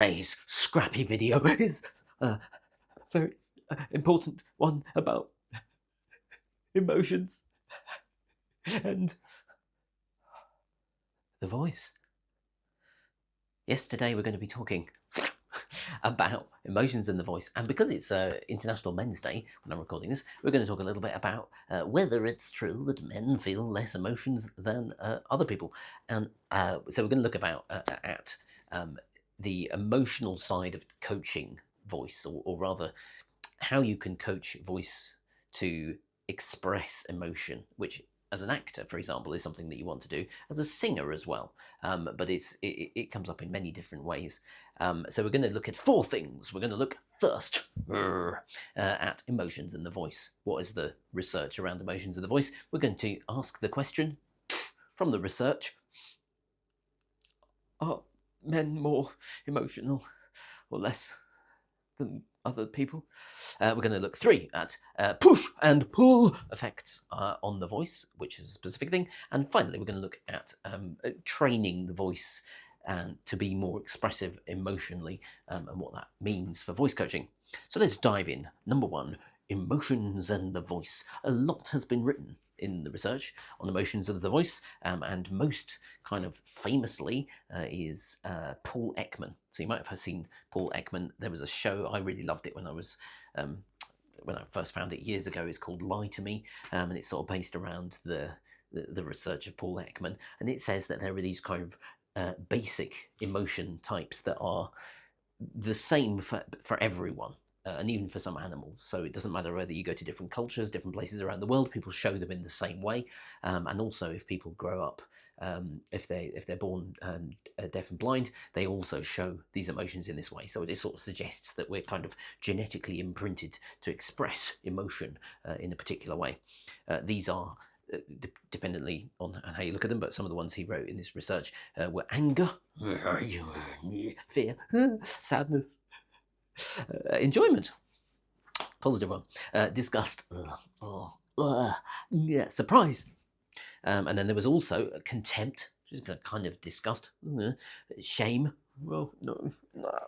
Today's scrappy video is a very important one about emotions and the voice. Yes, today we're going to be talking about emotions and the voice, and because it's International Men's Day when I'm recording this, we're going to talk a little bit about whether it's true that men feel less emotions than other people, and so we're going to look at the emotional side of coaching voice, or rather how you can coach voice to express emotion, which as an actor, for example, is something that you want to do, as a singer as well. But it comes up in many different ways. So we're going to look at four things. We're going to look first at emotions and the voice. What is the research around emotions and the voice? We're going to ask the question from the research: are men more emotional or less than other people? We're going to look at push and pull effects on the voice, which is a specific thing. And finally, we're going to look at training the voice to be more expressive emotionally, and what that means for voice coaching. So let's dive in. Number one, emotions and the voice. A lot has been written in the research on emotions of the voice, and most kind of famously is Paul Ekman. So you might have seen Paul Ekman. There was a show, I really loved it when I first found it years ago. It's called Lie to Me, and it's sort of based around the research of Paul Ekman, and it says that there are these kind of basic emotion types that are the same for everyone. And even for some animals. So it doesn't matter whether you go to different cultures, different places around the world, people show them in the same way. And also if people grow up, if they're born deaf and blind, they also show these emotions in this way. So it sort of suggests that we're kind of genetically imprinted to express emotion in a particular way. These are dependently on how you look at them, but some of the ones he wrote in this research were anger, fear, sadness, enjoyment, positive one, disgust, yeah, surprise, and then there was also contempt, which is kind of disgust, shame, well, no,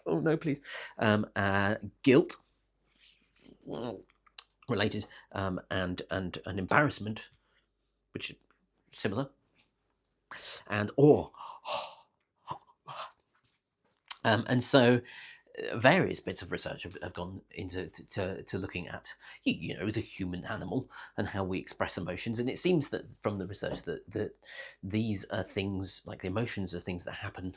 oh no, please, guilt, related, and embarrassment, which is similar, and awe. And so various bits of research have gone into to looking at the human animal and how we express emotions, and it seems that from the research that these are things like the emotions are things that happen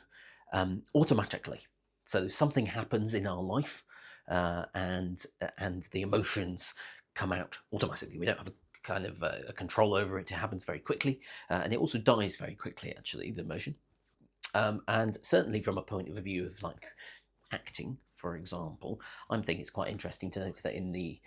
automatically. So something happens in our life, and the emotions come out automatically. We don't have a kind of a control over it. It happens very quickly, and it also dies very quickly, actually, the emotion. And certainly from a point of view of like acting, for example, I'm thinking it's quite interesting to note that in the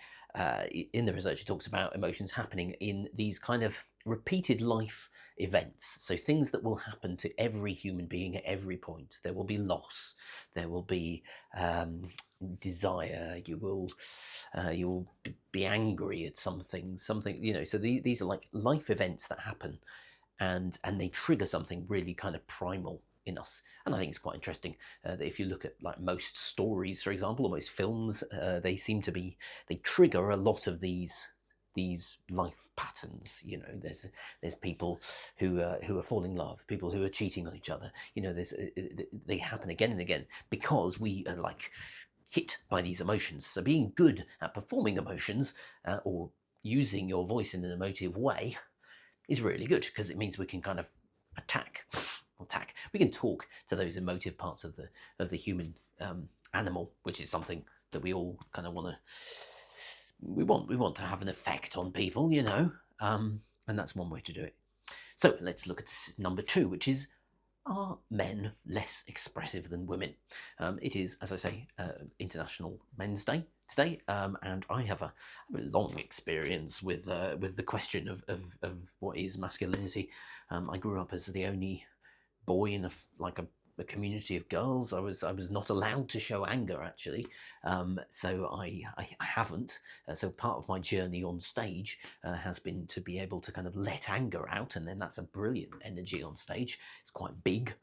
research it talks about emotions happening in these kind of repeated life events. So things that will happen to every human being at every point. There will be loss. There will be desire. You will be angry at something. So these are like life events that happen, and they trigger something really kind of primal in us. And I think it's quite interesting that if you look at like most stories, for example, or most films, they trigger a lot of these life patterns. There's people who are falling in love, people who are cheating on each other. They happen again and again because we are like hit by these emotions. So being good at performing emotions, or using your voice in an emotive way, is really good, because it means we can kind of attack. We can talk to those emotive parts of the human animal, which is something that we all kind of we want to have an effect on people, and that's one way to do it. So let's look at number two, which is, are men less expressive than women? It is, as I say, International Men's Day today, and I have a long experience with the question of what is masculinity. I grew up as the only boy in a community of girls. I was not allowed to show anger, actually, so I haven't. So part of my journey on stage has been to be able to kind of let anger out, and then that's a brilliant energy on stage. It's quite big.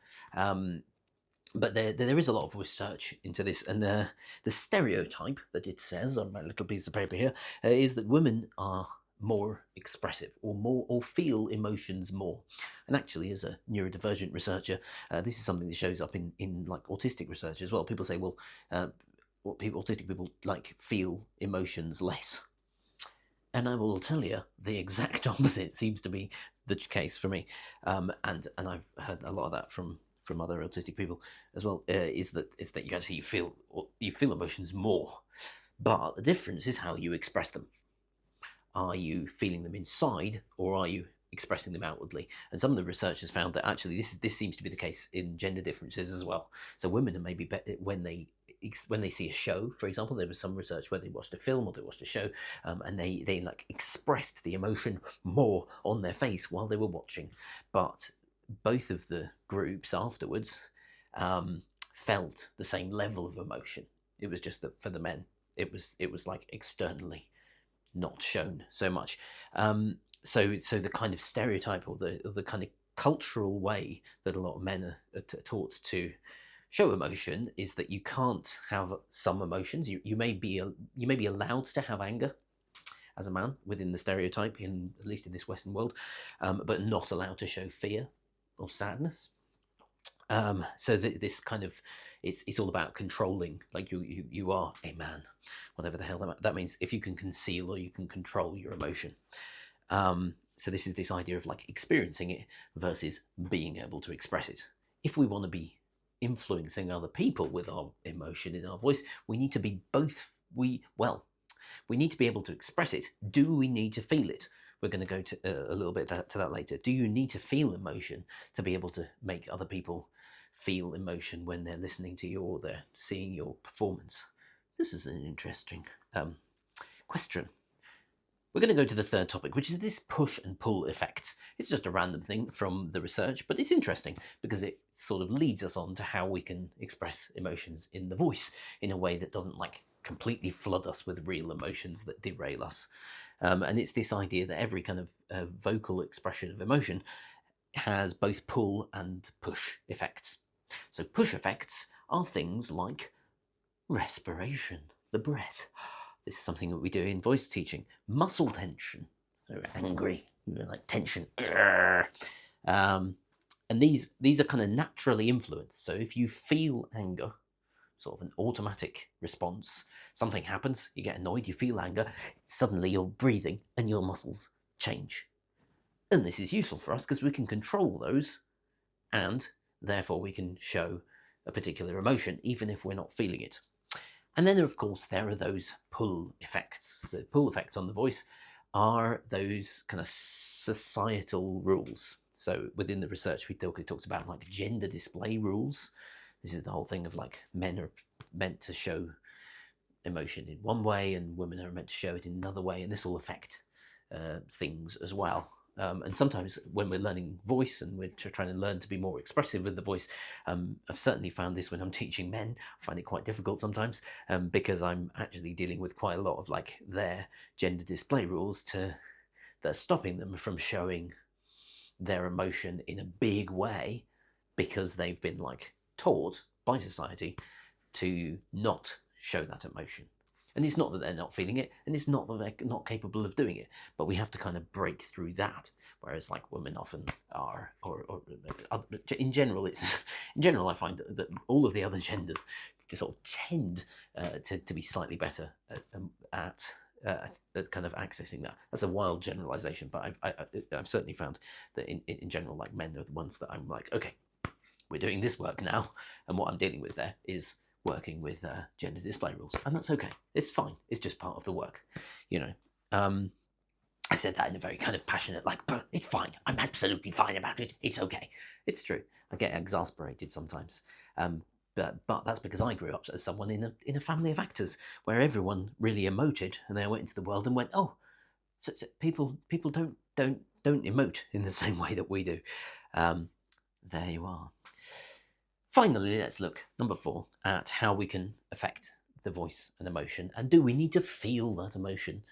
But there is a lot of research into this, and the stereotype that it says on my little piece of paper here is that women are more expressive, or feel emotions more. And actually, as a neurodivergent researcher, this is something that shows up in like autistic research as well. People say, well, autistic people like feel emotions less. And I will tell you, the exact opposite seems to be the case for me. And I've heard a lot of that from other autistic people as well. Is that you actually feel emotions more, but the difference is how you express them. Are you feeling them inside, or are you expressing them outwardly? And some of the research has found that actually this seems to be the case in gender differences as well. So women are maybe better when they see a show, for example. There was some research where they watched a film or they watched a show, and they like expressed the emotion more on their face while they were watching. But both of the groups afterwards felt the same level of emotion. It was just that for the men, it was like externally not shown so much. So the kind of stereotype, or the kind of cultural way that a lot of men are taught to show emotion is that you can't have some emotions. You may be allowed to have anger as a man within the stereotype, at least in this Western world, but not allowed to show fear or sadness. So this kind of, it's all about controlling. Like you are a man, whatever the hell that means. If you can conceal or you can control your emotion. So this is this idea of like experiencing it versus being able to express it. If we want to be influencing other people with our emotion in our voice, we need to be both. We need to be able to express it. Do we need to feel it? We're going to go to a little bit to that later. Do you need to feel emotion to be able to make other people feel emotion when they're listening to you or they're seeing your performance? This is an interesting question. We're going to go to the third topic, which is this push and pull effect. It's just a random thing from the research, but it's interesting because it sort of leads us on to how we can express emotions in the voice in a way that doesn't like completely flood us with real emotions that derail us. And it's this idea that every kind of vocal expression of emotion has both pull and push effects. So push effects are things like respiration, the breath. This is something that we do in voice teaching. Muscle tension, so angry, like tension. And these are kind of naturally influenced. So if you feel anger, sort of an automatic response, something happens, you get annoyed, you feel anger, suddenly you're breathing and your muscles change. And this is useful for us because we can control those, and therefore we can show a particular emotion even if we're not feeling it. And then, of course, there are those pull effects. So pull effects on the voice are those kind of societal rules. So within the research, we talked about like gender display rules. This is the whole thing of like men are meant to show emotion in one way and women are meant to show it in another way. And this will affect things as well. And sometimes when we're learning voice and we're trying to learn to be more expressive with the voice, I've certainly found this when I'm teaching men. I find it quite difficult sometimes because I'm actually dealing with quite a lot of like their gender display rules that are stopping them from showing their emotion in a big way because they've been like taught by society to not show that emotion. And it's not that they're not feeling it, and it's not that they're not capable of doing it, but we have to kind of break through that. Whereas, like, women often are, or in general, I find that all of the other genders just sort of tend to be slightly better at kind of accessing that. That's a wild generalization, but I've certainly found that in general, like, men are the ones that I'm like, okay, we're doing this work now, and what I'm dealing with there is working with gender display rules, and that's okay. It's fine. It's just part of the work, you know. I said that in a very kind of passionate, like, but it's fine. I'm absolutely fine about it. It's okay. It's true. I get exasperated sometimes, but that's because I grew up as someone in a family of actors where everyone really emoted, and then I went into the world and went, oh, so people don't emote in the same way that we do. There you are. Finally, let's look, number 4, at how we can affect the voice and emotion. And do we need to feel that emotion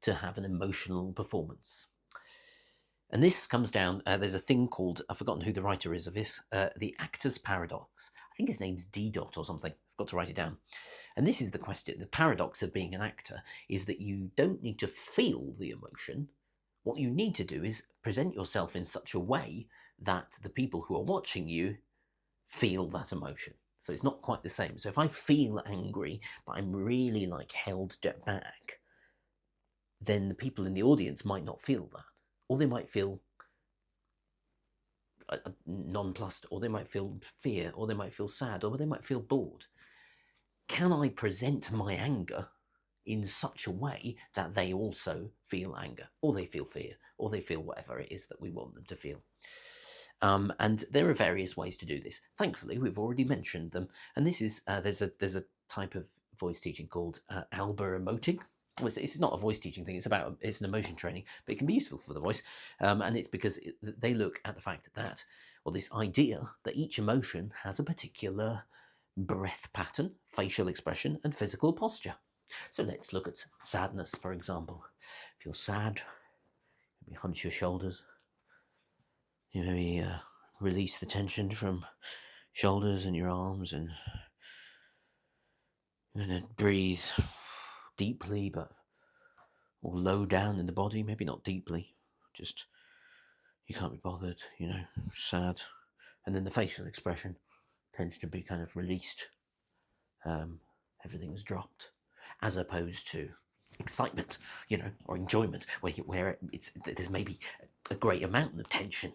to have an emotional performance? And this comes down, there's a thing called, I've forgotten who the writer is of this, the actor's paradox. I think his name's D. Dot or something. I've got to write it down. And this is the question. The paradox of being an actor is that you don't need to feel the emotion. What you need to do is present yourself in such a way that the people who are watching you feel that emotion. So it's not quite the same. So if I feel angry, but I'm really like held back, then the people in the audience might not feel that. Or they might feel nonplussed, or they might feel fear, or they might feel sad, or they might feel bored. Can I present my anger in such a way that they also feel anger, or they feel fear, or they feel whatever it is that we want them to feel? And there are various ways to do this. Thankfully, we've already mentioned them. And this is there's a type of voice teaching called alba emoting. Well, it's not a voice teaching thing. It's an emotion training, but it can be useful for the voice. And it's because they look at the fact that, or this idea that each emotion has a particular breath pattern, facial expression, and physical posture. So let's look at sadness, for example. If you're sad, maybe hunch your shoulders. You maybe release the tension from shoulders and your arms, and then breathe deeply, but or low down in the body. Maybe not deeply, just you can't be bothered. Sad, and then the facial expression tends to be kind of released. Everything is dropped, as opposed to excitement, or enjoyment, where there's maybe a great amount of tension.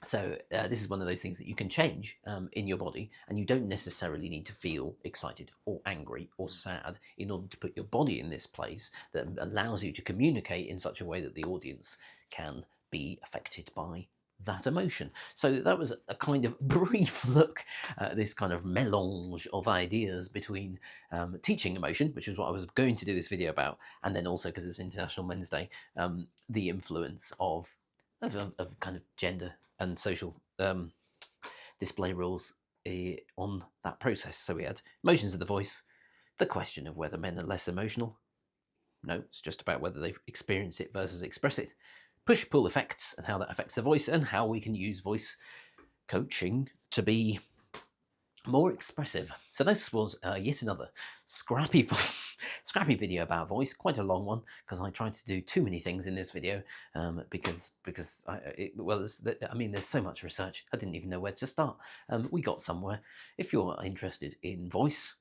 So this is one of those things that you can change in your body, and you don't necessarily need to feel excited or angry or sad in order to put your body in this place that allows you to communicate in such a way that the audience can be affected by that emotion. So that was a kind of brief look at this kind of melange of ideas between teaching emotion, which is what I was going to do this video about, and then also, because it's International Men's Day, the influence of kind of gender and social display rules on that process. So we had emotions of the voice, the question of whether men are less emotional. No, it's just about whether they experience it versus express it. Push-pull effects and how that affects the voice, and how we can use voice coaching to be more expressive. So this was yet another scrappy video about voice, quite a long one, because I tried to do too many things in this video, because there's so much research, I didn't even know where to start. We got somewhere. If you're interested in voice,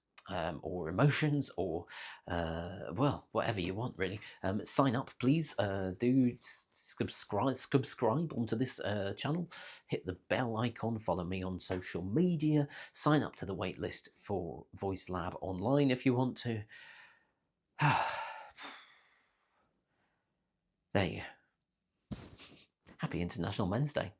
or emotions, or whatever you want, really, sign up, please. Do subscribe onto this channel, hit the bell icon, follow me on social media, sign up to the waitlist for Voice Lab online if you want to. There you go. Happy International Men's Day.